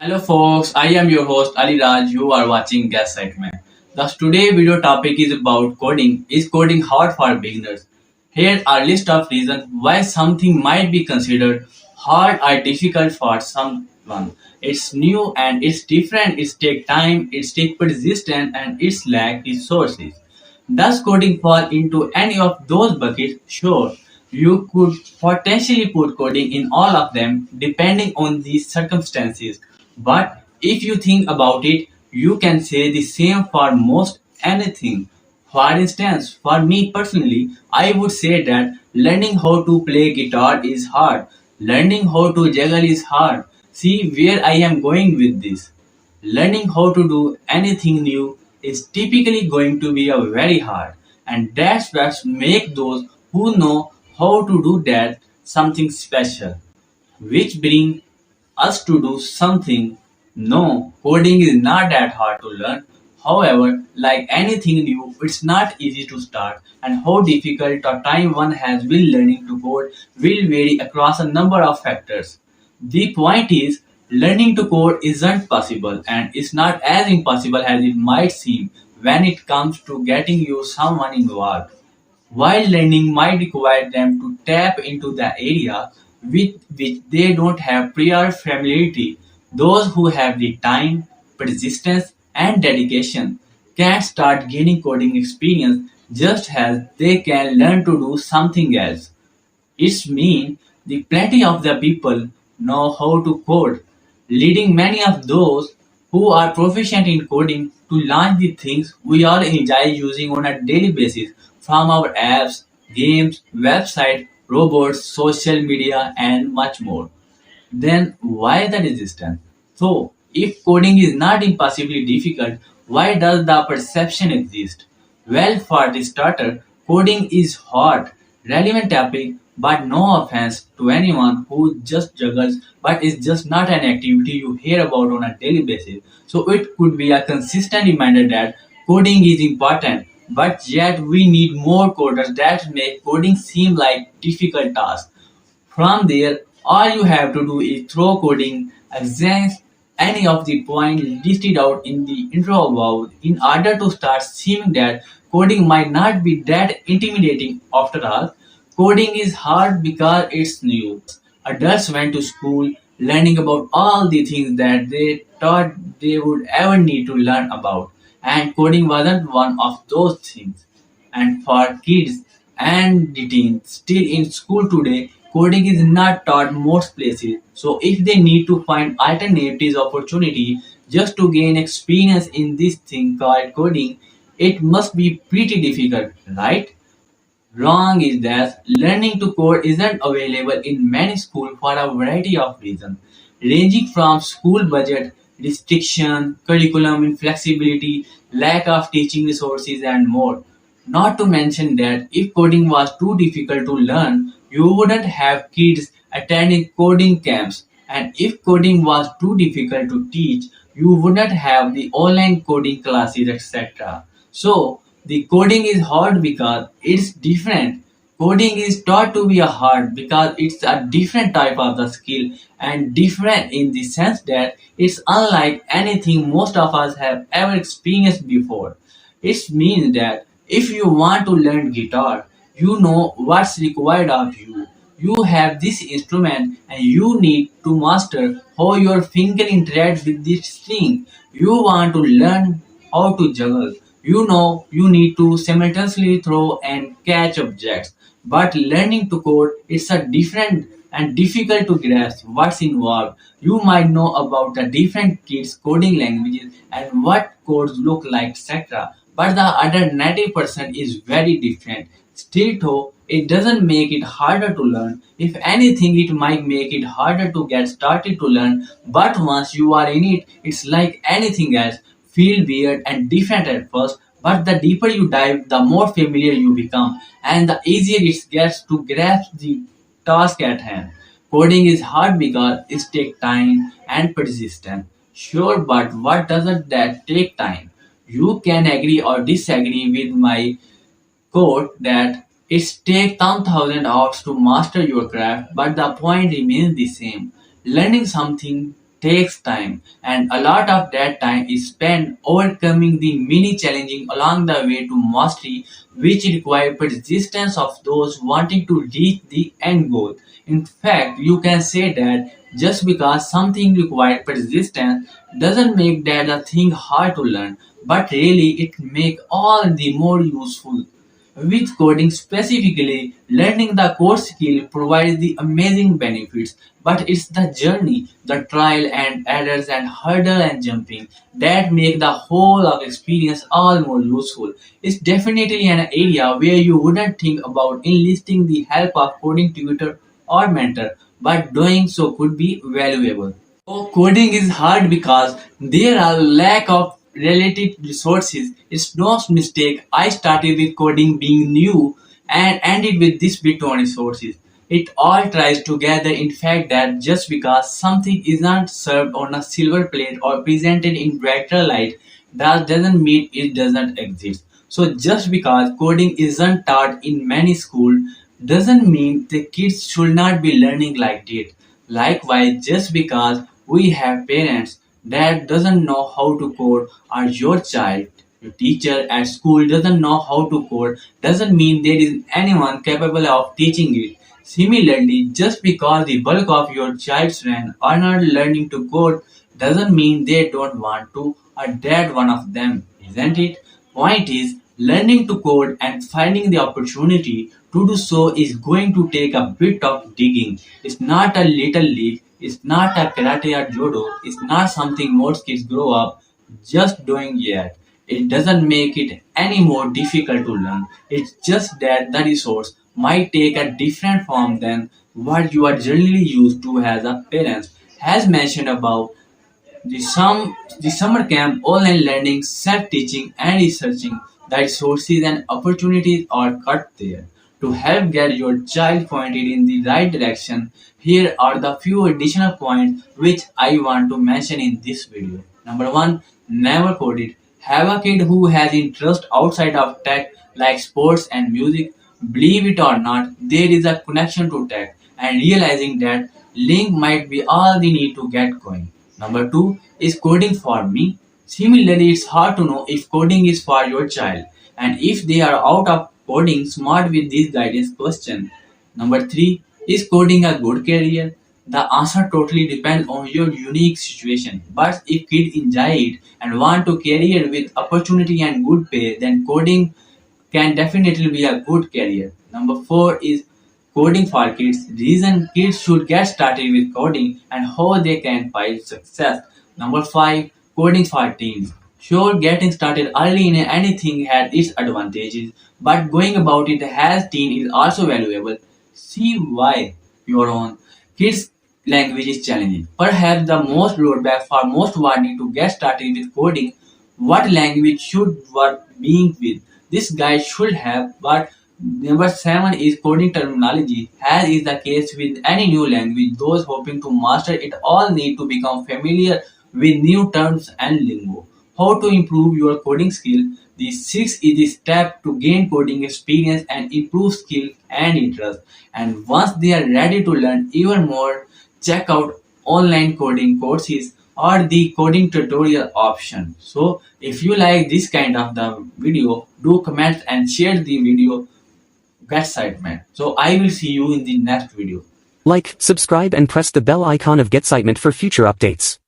Hello folks, I am your host Ali Raj. You are watching Guest Segment. Thus today video topic is about coding. Is coding hard for beginners? Here are list of reasons why something might be considered hard or difficult for someone. It's new and it's different. It takes time. It takes persistence and it's lack resources. Does coding fall into any of those buckets? Sure, you could potentially put coding in all of them depending on the circumstances. But if you think about it, you can say the same for most anything. For instance, for me personally, I would say that learning how to play guitar is hard. Learning how to juggle is hard. See where I am going with this. Learning how to do anything new is typically going to be a very hard, and that's what make those who know how to do that something special. Which bring us to do something. No, coding is not that hard to learn. However, like anything new, it's not easy to start, and how difficult or time one has been learning to code will vary across a number of factors. The point is, learning to code isn't possible, and it's not as impossible as it might seem when it comes to getting you someone involved. While learning might require them to tap into the area with which they don't have prior familiarity, those who have the time, persistence, and dedication can start gaining coding experience just as they can learn to do something else. It's mean the plenty of the people know how to code, leading many of those who are proficient in coding to launch the things we all enjoy using on a daily basis, from our apps, games, website, robots, social media, and much more. Then why the resistance? So, if coding is not impossibly difficult, why does the perception exist? Well, for the starter, coding is hot, relevant topic, but no offense to anyone who just juggles, but it's just not an activity you hear about on a daily basis. So it could be a consistent reminder that coding is important, but yet we need more coders that make coding seem like difficult task. From there, all you have to do is throw coding against any of the points listed out in the intro above in order to start seeing that coding might not be that intimidating after all. Coding is hard because it's new. Adults went to school learning about all the things that they thought they would ever need to learn about, and coding wasn't one of those things. And for kids and the teens still in school today, coding is not taught most places. So if they need to find alternatives opportunity just to gain experience in this thing called coding, it must be pretty difficult, right? Wrong is that learning to code isn't available in many schools for a variety of reasons, ranging from school budget, restriction, curriculum inflexibility, lack of teaching resources, and more. Not to mention that if coding was too difficult to learn, you wouldn't have kids attending coding camps, and if coding was too difficult to teach, you wouldn't have the online coding classes, etc. So, the coding is hard because it's different. Coding is taught to be a hard because it's a different type of the skill and different in the sense that it's unlike anything most of us have ever experienced before. It means that if you want to learn guitar, you know what's required of you. You have this instrument and you need to master how your finger interacts with this string. You want to learn how to juggle. You know you need to simultaneously throw and catch objects. But learning to code is a different and difficult to grasp what's involved. You might know about the different kids coding languages and what codes look like, etc. But the other 90% is very different. Still though, it doesn't make it harder to learn. If anything, it might make it harder to get started to learn. But once you are in it, it's like anything else. Feel weird and different at first, but the deeper you dive, the more familiar you become, and the easier it gets to grasp the task at hand. Coding is hard because it takes time and persistence. Sure, but what doesn't that take time? You can agree or disagree with my quote that it takes 10,000 hours to master your craft, but the point remains the same. Learning something takes time, and a lot of that time is spent overcoming the many challenges along the way to mastery, which require persistence of those wanting to reach the end goal. In fact, you can say that just because something requires persistence doesn't make that a thing hard to learn, but really it make all the more useful. With coding specifically, learning the core skill provides the amazing benefits, but it's the journey, the trial and errors and hurdle and jumping that make the whole of experience all more useful. It's definitely an area where you wouldn't think about enlisting the help of coding tutor or mentor, but doing so could be valuable. So coding is hard because there are lack of related resources. It's no mistake I started with coding being new and ended with this bit on resources. It all tries together in fact that just because something isn't served on a silver plate or presented in brighter light, that doesn't mean it doesn't exist. So just because coding isn't taught in many schools doesn't mean the kids should not be learning like it. Likewise, just because we have parents that doesn't know how to code or your child, your teacher at school doesn't know how to code doesn't mean there is anyone capable of teaching it. Similarly, just because the bulk of your child's friends are not learning to code doesn't mean they don't want to or that one of them, isn't it? Point is, learning to code and finding the opportunity to do so is going to take a bit of digging. It's not a little leap, it's not a karate or judo, it's not something most kids grow up just doing yet. It doesn't make it any more difficult to learn. It's just that the resource might take a different form than what you are generally used to as a parent. As mentioned above, the summer camp, online learning, self-teaching, and researching, the resources and opportunities are cut there. To help get your child pointed in the right direction, here are the few additional points which I want to mention in this video. Number one, never code it. Have a kid who has interest outside of tech like sports and music. Believe it or not, there is a connection to tech and realizing that link might be all they need to get going. Number two, is coding for me? Similarly, it's hard to know if coding is for your child and if they are out of coding smart with this guidance question. Number three, is coding a good career? The answer totally depends on your unique situation. But if kids enjoy it and want to career with opportunity and good pay, then coding can definitely be a good career. Number four is coding for kids. Reason kids should get started with coding and how they can find success. Number five, coding for teens. Sure, getting started early in anything has its advantages, but going about it as teen is also valuable. See why your own kids language is challenging. Perhaps the most roadblock for most wanting to get started with coding, what language should what being with. This guide should have, but number seven is coding terminology. As is the case with any new language, those hoping to master it all need to become familiar with new terms and lingo. How to improve your coding skill? The sixth is the step to gain coding experience and improve skill and interest. And once they are ready to learn even more, check out online coding courses or the coding tutorial option. So if you like this kind of the video, do comment and share the video. Get excitement. So I will see you in the next video. Like, subscribe and press the bell icon of GetCitement for future updates.